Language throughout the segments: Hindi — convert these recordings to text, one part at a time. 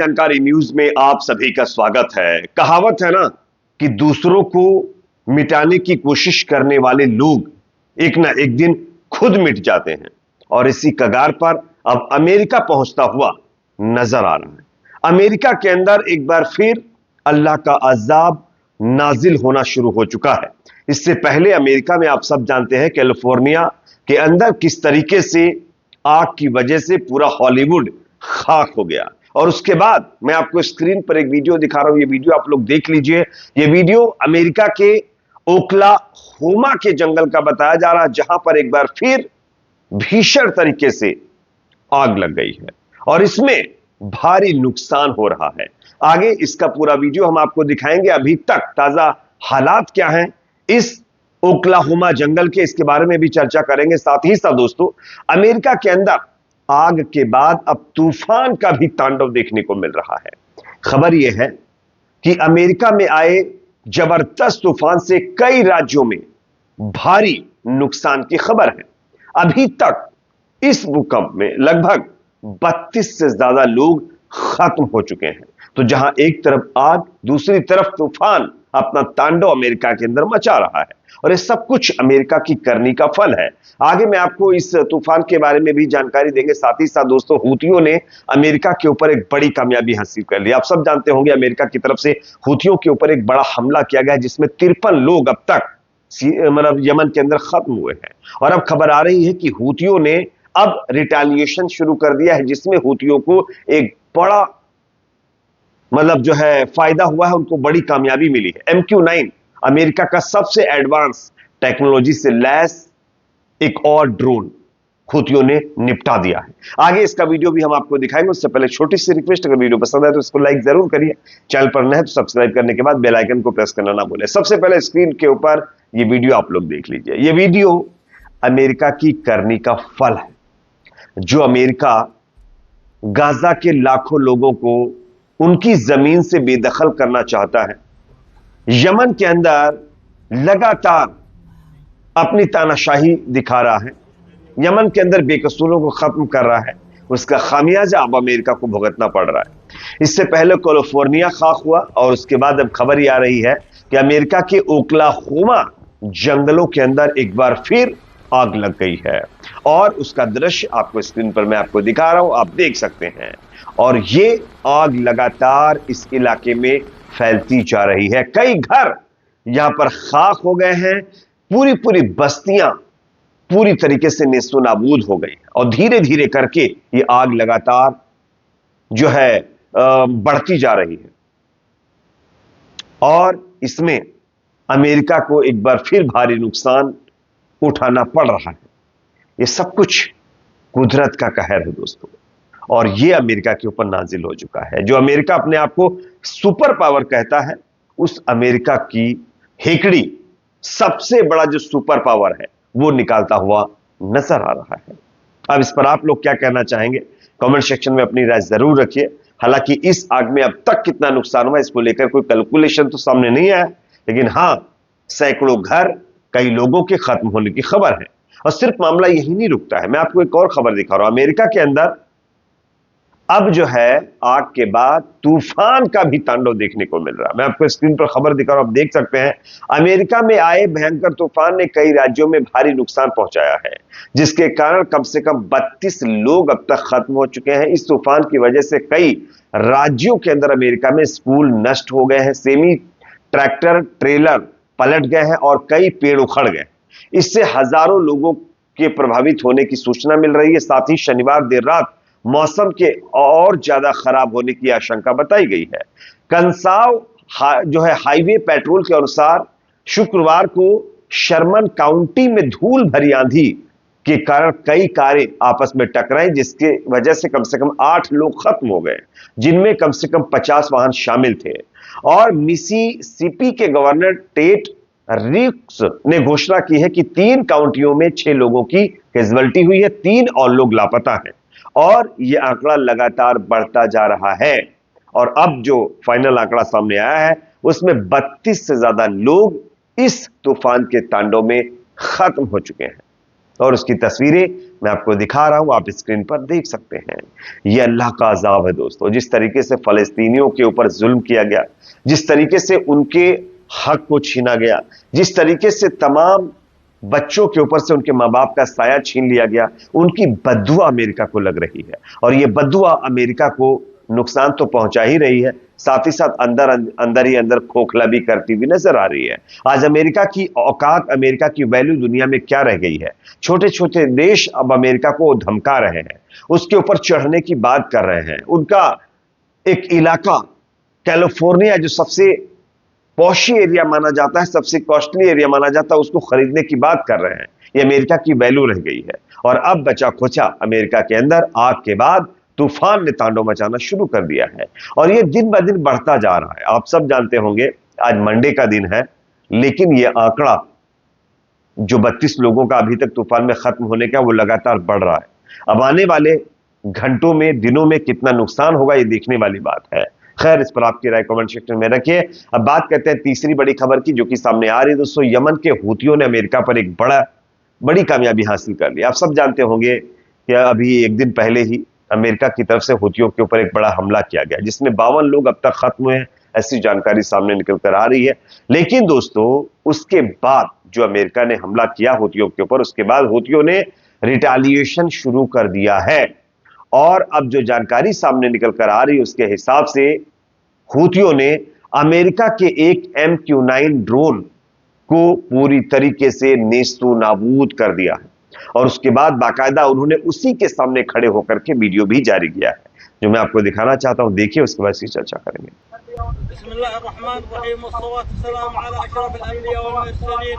जानकारी न्यूज में आप सभी का स्वागत है। कहावत है ना कि दूसरों को मिटाने की कोशिश करने वाले लोग एक ना एक दिन खुद मिट जाते हैं और इसी कगार पर अब अमेरिका पहुंचता हुआ नजर आ रहा है। अमेरिका के अंदर एक बार फिर अल्लाह का अजाब नाजिल होना शुरू हो चुका है। इससे पहले अमेरिका में आप सब जानते हैं कैलिफोर्निया के अंदर किस तरीके से आग की वजह से पूरा हॉलीवुड खाक हो गया। और उसके बाद मैं आपको स्क्रीन पर एक वीडियो दिखा रहा हूं। ये वीडियो आप लोग देख लीजिए। ये वीडियो अमेरिका के ओक्लाहोमा के जंगल का बताया जा रहा है, जहां पर एक बार फिर भीषण तरीके से आग लग गई है और इसमें भारी नुकसान हो रहा है। आगे इसका पूरा वीडियो हम आपको दिखाएंगे। अभी तक ताजा हालात क्या हैं इस ओक्लाहोमा जंगल के, इसके बारे में भी चर्चा करेंगे। साथ ही साथ दोस्तों, अमेरिका के अंदर आग के बाद अब तूफान का भी तांडव देखने को मिल रहा है। खबर यह है कि अमेरिका में आए जबरदस्त तूफान से कई राज्यों में भारी नुकसान की खबर है। अभी तक इस भूकंप में लगभग 32 से ज्यादा लोग खत्म हो चुके हैं। तो जहां एक तरफ आग, दूसरी तरफ तूफान अपना तांडव अमेरिका के अंदर मचा रहा है और ये सब कुछ अमेरिका की करनी का फल है। आगे मैं आपको इस तूफान के बारे में भी जानकारी देंगे। साथ ही साथ दोस्तों, हूथियों ने अमेरिका के ऊपर एक बड़ी कामयाबी हासिल कर ली। आप सब जानते होंगे अमेरिका की तरफ से हूथियों के ऊपर एक बड़ा हमला किया गया है, जिसमें 53 लोग अब तक मतलब यमन के अंदर खत्म हुए हैं। और अब खबर आ रही है कि हूथियों ने अब रिटेलिएशन शुरू कर दिया है, जिसमें हूथियों को एक बड़ा मतलब जो है फायदा हुआ है, उनको बड़ी कामयाबी मिली है। MQ-9 अमेरिका का सबसे एडवांस टेक्नोलॉजी से लैस एक और ड्रोन हूथियों ने निपटा दिया है। आगे इसका वीडियो भी हम आपको दिखाएंगे। उससे पहले छोटी सी रिक्वेस्ट, अगर वीडियो पसंद आए तो इसको लाइक जरूर करिए। चैनल पर नए हैं तो सब्सक्राइब करने के बाद बेल आइकन को प्रेस करना ना भूलें। सबसे पहले स्क्रीन के ऊपर ये वीडियो आप लोग देख लीजिए। ये वीडियो अमेरिका की करनी का फल है, जो अमेरिका गाजा के लाखों लोगों को उनकी जमीन से बेदखल करना चाहता है। यमन के अंदर लगातार अपनी तानाशाही दिखा रहा है, यमन के अंदर बेकसूरों को खत्म कर रहा है। उसका खामियाजा अब अमेरिका को भुगतना पड़ रहा है। इससे पहले कैलिफोर्निया खाक हुआ और उसके बाद अब खबर यह आ रही है कि अमेरिका के ओक्लाहोमा जंगलों के अंदर एक बार फिर आग लग गई है और उसका दृश्य आपको स्क्रीन पर मैं आपको दिखा रहा हूं, आप देख सकते हैं। और ये आग लगातार इस इलाके में फैलती जा रही है। कई घर यहां पर खाक हो गए हैं। पूरी पूरी बस्तियां पूरी तरीके से नेस्तो नाबूद हो गई और धीरे धीरे करके ये आग लगातार जो है बढ़ती जा रही है और इसमें अमेरिका को एक बार फिर भारी नुकसान उठाना पड़ रहा है। ये सब कुछ कुदरत का कहर है दोस्तों, और ये अमेरिका के ऊपर नाजिल हो चुका है। जो अमेरिका अपने आप को सुपर पावर कहता है, उस अमेरिका की हेकड़ी सबसे बड़ा जो सुपर पावर है वो निकालता हुआ नजर आ रहा है। अब इस पर आप लोग क्या कहना चाहेंगे, कमेंट सेक्शन में अपनी राय जरूर रखिए। हालांकि इस आग में अब तक कितना नुकसान हुआ इसको लेकर कोई कैलकुलेशन तो सामने नहीं आया, लेकिन हां, सैकड़ों घर, कई लोगों के खत्म होने की खबर है। और सिर्फ मामला यही नहीं रुकता है, मैं आपको एक और खबर दिखा रहा हूं। अमेरिका के अंदर अब जो है आग के बाद तूफान का भी तांडव देखने को मिल रहा है। मैं आपको स्क्रीन पर खबर दिखा रहा हूं, आप देख सकते हैं। अमेरिका में आए भयंकर तूफान ने कई राज्यों में भारी नुकसान पहुंचाया है, जिसके कारण कम से कम 32 लोग अब तक खत्म हो चुके हैं। इस तूफान की वजह से कई राज्यों के अंदर अमेरिका में स्कूल नष्ट हो गए हैं, सेमी ट्रैक्टर ट्रेलर पलट गए हैं और कई पेड़ उखड़ गए। इससे हजारों लोगों के प्रभावित होने की सूचना मिल रही है। साथ ही शनिवार देर रात मौसम के और ज्यादा खराब होने की आशंका बताई गई है। कंसाव जो है हाईवे पेट्रोल के अनुसार शुक्रवार को शर्मन काउंटी में धूल भरी आंधी के कारण कई कारें आपस में टकराई, जिसके वजह से कम 8 लोग खत्म हो गए, जिनमें कम से कम 50 वाहन शामिल थे। और मिसिसिपी के गवर्नर टेट रिक्स ने घोषणा की है कि 3 काउंटियों में 6 लोगों की कैजुअल्टी हुई है, 3 और लोग लापता हैं और यह आंकड़ा लगातार बढ़ता जा रहा है। और अब जो फाइनल आंकड़ा सामने आया है उसमें 32 से ज्यादा लोग इस तूफान के तांडव में खत्म हो चुके हैं और उसकी तस्वीरें मैं आपको दिखा रहा हूं, आप स्क्रीन पर देख सकते हैं। यह अल्लाह का अजाब है दोस्तों। जिस तरीके से फलस्तीनियों के ऊपर जुल्म किया गया, जिस तरीके से उनके हक को छीना गया, जिस तरीके से तमाम बच्चों के ऊपर से उनके मां बाप का साया छीन लिया गया, उनकी बद्दुआ अमेरिका को लग रही है। और यह बद्दुआ अमेरिका को नुकसान तो पहुंचा ही रही है, साथ ही साथ अंदर ही अंदर खोखला भी करती हुई नजर आ रही है। आज अमेरिका की औकात, अमेरिका की वैल्यू दुनिया में क्या रह गई है? छोटे छोटे देश अब अमेरिका को धमका रहे हैं, उसके ऊपर चढ़ने की बात कर रहे हैं। उनका एक इलाका कैलिफोर्निया, जो सबसे पॉशी एरिया माना जाता है, सबसे कॉस्टली एरिया माना जाता है, उसको खरीदने की बात कर रहे हैं। यह अमेरिका की वैल्यू रह गई है। और अब बचा खुचा अमेरिका के अंदर आग के बाद तूफान ने तांडव मचाना शुरू कर दिया है, और यह दिन ब दिन बढ़ता जा रहा है। आप सब जानते होंगे आज मंडे का दिन है, लेकिन यह आंकड़ा जो 32 लोगों का अभी तक तूफान में खत्म होने का, वो लगातार बढ़ रहा है। अब आने वाले घंटों में, दिनों में कितना नुकसान होगा, यह देखने वाली बात है। खैर, इस पर आपकी राय कमेंट सेक्शन में रखिए। अब बात करते हैं तीसरी बड़ी खबर की, जो कि सामने आ रही है दोस्तों। यमन के हूतियों ने अमेरिका पर एक बड़ी कामयाबी हासिल कर ली। आप सब जानते होंगे कि अभी एक दिन पहले ही अमेरिका की तरफ से हूतियों के ऊपर एक बड़ा हमला किया गया, जिसमें 52 लोग अब तक खत्म हुए हैं, ऐसी जानकारी सामने निकल कर आ रही है। लेकिन दोस्तों, उसके बाद जो अमेरिका ने हमला किया हूतियों के ऊपर, उसके बाद हूतियों ने रिटेलिएशन शुरू कर दिया है। और अब जो जानकारी सामने निकल कर आ रही है, उसके हिसाब से हूतियों ने अमेरिका के एक MQ-9 ड्रोन को पूरी तरीके से नेस्तु नाबूद कर दिया है। और उसके बाद बाकायदा उन्होंने उसी के सामने खड़े होकर के वीडियो भी जारी किया है, जो मैं आपको दिखाना चाहता हूं। देखिए, उसके बाद इसकी चर्चा करेंगे। बिस्मिल्लाहिर्रहमानिर्रहीम वस्सलातु वस्सलामु अला अशरफिल अंबिया वल मुरसलीन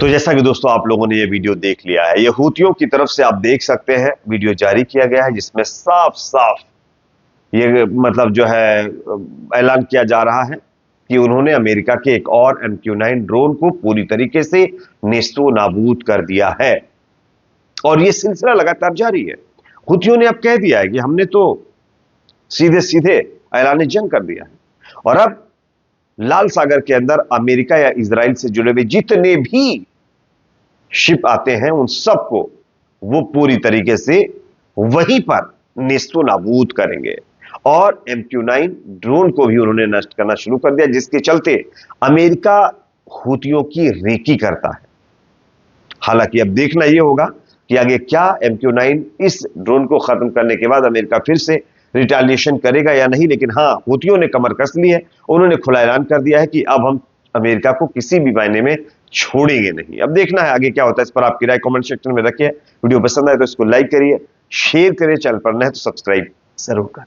तो जैसा कि दोस्तों आप लोगों ने ये वीडियो देख लिया है, ये हूतियों की तरफ से आप देख सकते हैं वीडियो जारी किया गया है, जिसमें साफ साफ ये मतलब जो है ऐलान किया जा रहा है कि उन्होंने अमेरिका के एक और MQ-9 ड्रोन को पूरी तरीके से नेस्तो नाबूद कर दिया है। और ये सिलसिला लगातार जारी है। हूतियों ने अब कह दिया है कि हमने तो सीधे सीधे ऐलान जंग कर दिया है, और अब लाल सागर के अंदर अमेरिका या इजराइल से जुड़े हुए जितने भी शिप आते हैं, उन सबको वो पूरी तरीके से वहीं पर नेस्तो नाबूद करेंगे। और MQ-9 ड्रोन को भी उन्होंने नष्ट करना शुरू कर दिया, जिसके चलते अमेरिका हूतियों की रेकी करता है। हालांकि अब देखना यह होगा कि आगे क्या MQ-9 इस ड्रोन को खत्म करने के बाद अमेरिका फिर से रिटेलिएशन करेगा या नहीं। लेकिन हां, हूतियों ने कमर कस ली है। उन्होंने खुला ऐलान कर दिया है कि अब हम अमेरिका को किसी भी मायने में छोड़ेंगे नहीं। अब देखना है आगे क्या होता है। इस पर आपकी राय कमेंट सेक्शन में रखिए। वीडियो पसंद आए तो इसको लाइक करिए, शेयर करिए, चैनल पर नए तो सब्सक्राइब जरूर करें।